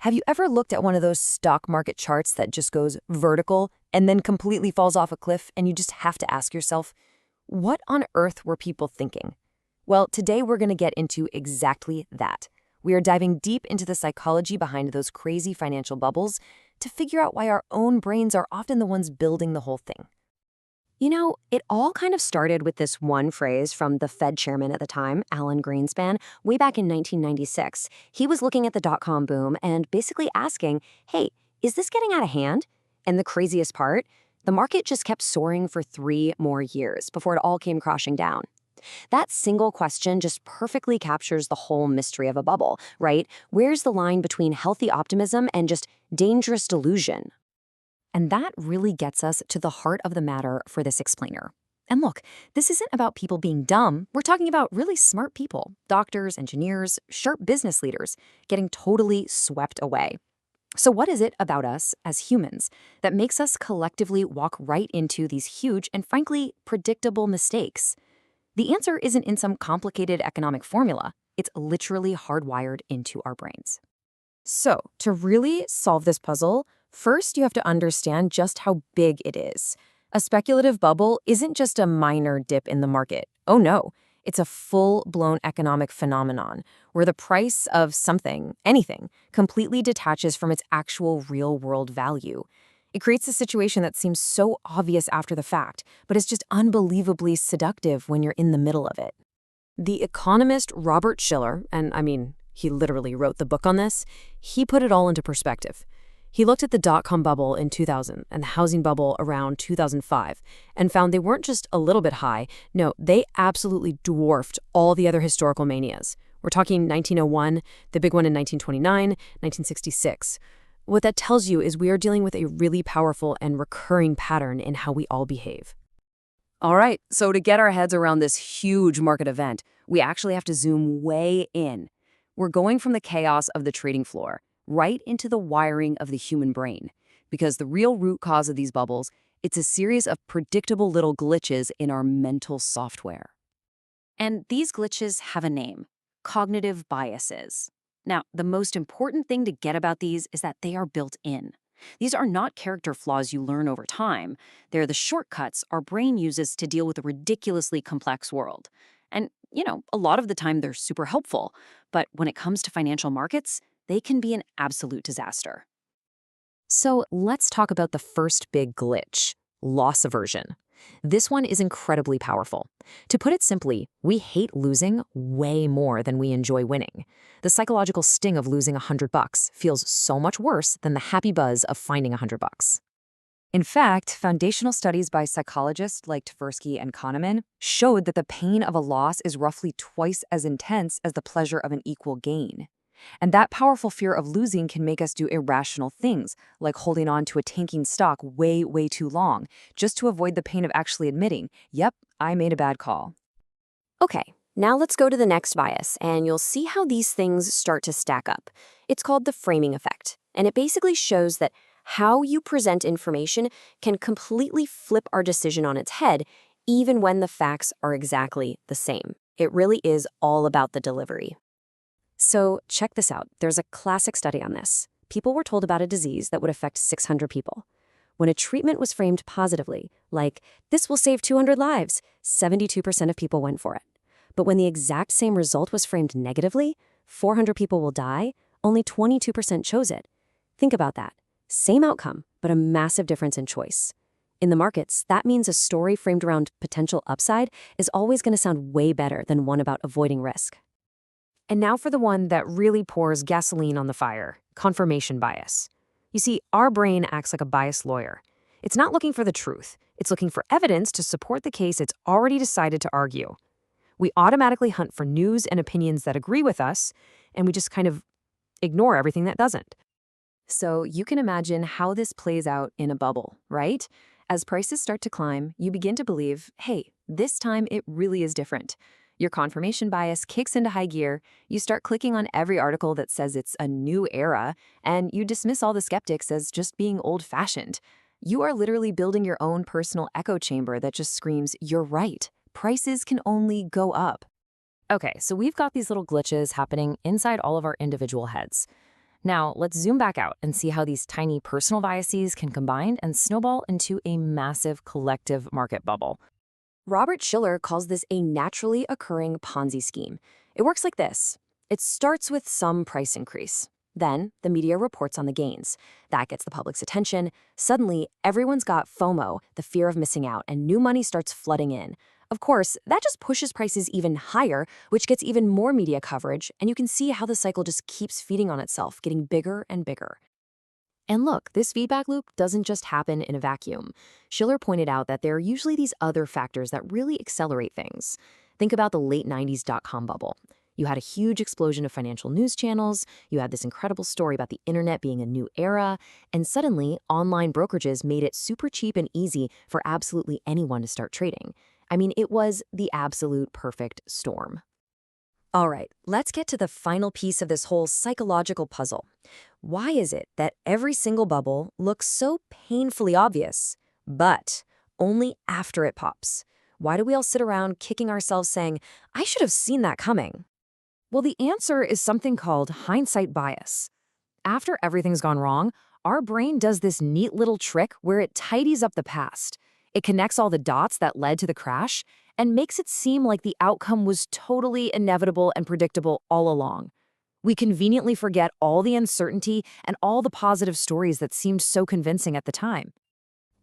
Have you ever looked at one of those stock market charts that just goes vertical and then completely falls off a cliff and you just have to ask yourself, what on earth were people thinking? Well, today we're going to get into exactly that. We are diving deep into the psychology behind those crazy financial bubbles to figure out why our own brains are often the ones building the whole thing. You know, it all kind of started with this one phrase from the Fed chairman at the time, Alan Greenspan, way back in 1996. He was looking at the dot-com boom and basically asking, hey, is this getting out of hand? And the craziest part, the market just kept soaring for 3 more years before it all came crashing down. That single question just perfectly captures the whole mystery of a bubble, right? Where's the line between healthy optimism and just dangerous delusion? And that really gets us to the heart of the matter for this explainer. And look, this isn't about people being dumb. We're talking about really smart people, doctors, engineers, sharp business leaders, getting totally swept away. So what is it about us as humans that makes us collectively walk right into these huge and frankly predictable mistakes? The answer isn't in some complicated economic formula. It's literally hardwired into our brains. So, to really solve this puzzle, first you have to understand just how big it is. A speculative bubble isn't just a minor dip in the market. Oh no, it's a full-blown economic phenomenon where the price of something, anything, completely detaches from its actual real-world value. It creates a situation that seems so obvious after the fact, but is just unbelievably seductive when you're in the middle of it. The economist Robert Shiller, and he literally wrote the book on this, he put it all into perspective. He looked at the dot-com bubble in 2000 and the housing bubble around 2005 and found they weren't just a little bit high. No, they absolutely dwarfed all the other historical manias. We're talking 1901, the big one in 1929, 1966. What that tells you is we are dealing with a really powerful and recurring pattern in how we all behave. All right, so to get our heads around this huge market event, we actually have to zoom way in. We're going from the chaos of the trading floor right into the wiring of the human brain, because the real root cause of these bubbles, it's a series of predictable little glitches in our mental software. And these glitches have a name: cognitive biases. Now, the most important thing to get about these is that they are built in. These are not character flaws you learn over time. They're the shortcuts our brain uses to deal with a ridiculously complex world. And, a lot of the time they're super helpful. But when it comes to financial markets, they can be an absolute disaster. So let's talk about the first big glitch, loss aversion. This one is incredibly powerful. To put it simply, we hate losing way more than we enjoy winning. The psychological sting of losing $100 feels so much worse than the happy buzz of finding $100. In fact, foundational studies by psychologists like Tversky and Kahneman showed that the pain of a loss is roughly twice as intense as the pleasure of an equal gain. And that powerful fear of losing can make us do irrational things, like holding on to a tanking stock way, way too long, just to avoid the pain of actually admitting, yep, I made a bad call. Okay, now let's go to the next bias, and you'll see how these things start to stack up. It's called the framing effect, and it basically shows that how you present information can completely flip our decision on its head, even when the facts are exactly the same. It really is all about the delivery. So check this out. There's a classic study on this. People were told about a disease that would affect 600 people. When a treatment was framed positively, like, this will save 200 lives, 72% of people went for it. But when the exact same result was framed negatively, 400 people will die, only 22% chose it. Think about that. Same outcome, but a massive difference in choice. In the markets, that means a story framed around potential upside is always going to sound way better than one about avoiding risk. And now for the one that really pours gasoline on the fire, confirmation bias. You see, our brain acts like a biased lawyer. It's not looking for the truth. It's looking for evidence to support the case it's already decided to argue. We automatically hunt for news and opinions that agree with us, and we just kind of ignore everything that doesn't. So you can imagine how this plays out in a bubble, right? As prices start to climb, you begin to believe, hey, this time it really is different. Your confirmation bias kicks into high gear, you start clicking on every article that says it's a new era, and you dismiss all the skeptics as just being old-fashioned. You are literally building your own personal echo chamber that just screams, you're right, prices can only go up. Okay, so we've got these little glitches happening inside all of our individual heads. Now, let's zoom back out and see how these tiny personal biases can combine and snowball into a massive collective market bubble. Robert Shiller calls this a naturally occurring Ponzi scheme. It works like this. It starts with some price increase. Then, the media reports on the gains. That gets the public's attention. Suddenly, everyone's got FOMO, the fear of missing out, and new money starts flooding in. Of course, that just pushes prices even higher, which gets even more media coverage, and you can see how the cycle just keeps feeding on itself, getting bigger and bigger. And look, this feedback loop doesn't just happen in a vacuum. Schiller pointed out that there are usually these other factors that really accelerate things. Think about the late 90s dot-com bubble. You had a huge explosion of financial news channels, you had this incredible story about the internet being a new era, and suddenly, online brokerages made it super cheap and easy for absolutely anyone to start trading. I mean, it was the absolute perfect storm. All right, let's get to the final piece of this whole psychological puzzle. Why is it that every single bubble looks so painfully obvious, but only after it pops? Why do we all sit around kicking ourselves saying, I should have seen that coming? Well, the answer is something called hindsight bias. After everything's gone wrong, our brain does this neat little trick where it tidies up the past. It connects all the dots that led to the crash and makes it seem like the outcome was totally inevitable and predictable all along. We conveniently forget all the uncertainty and all the positive stories that seemed so convincing at the time.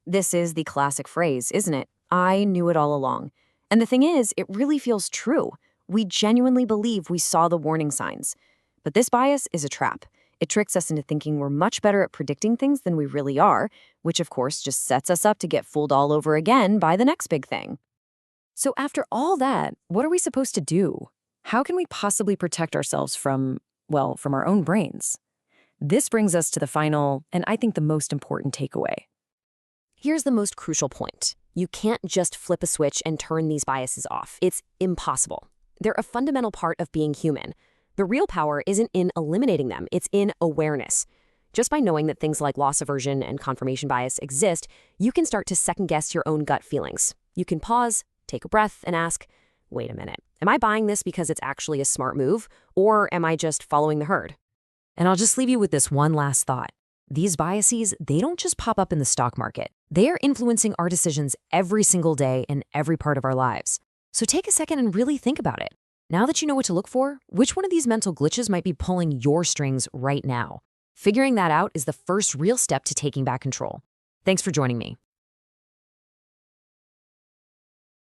This is the classic phrase, isn't it? I knew it all along. And the thing is, it really feels true. We genuinely believe we saw the warning signs. But this bias is a trap. It tricks us into thinking we're much better at predicting things than we really are, which of course just sets us up to get fooled all over again by the next big thing. So after all that, what are we supposed to do? How can we possibly protect ourselves from our own brains? This brings us to the final, and I think the most important takeaway. Here's the most crucial point. You can't just flip a switch and turn these biases off. It's impossible. They're a fundamental part of being human. The real power isn't in eliminating them, it's in awareness. Just by knowing that things like loss aversion and confirmation bias exist, you can start to second-guess your own gut feelings. You can pause, take a breath, and ask, wait a minute, am I buying this because it's actually a smart move, or am I just following the herd? And I'll just leave you with this one last thought. These biases, they don't just pop up in the stock market. They are influencing our decisions every single day in every part of our lives. So take a second and really think about it. Now that you know what to look for, which one of these mental glitches might be pulling your strings right now? Figuring that out is the first real step to taking back control. Thanks for joining me.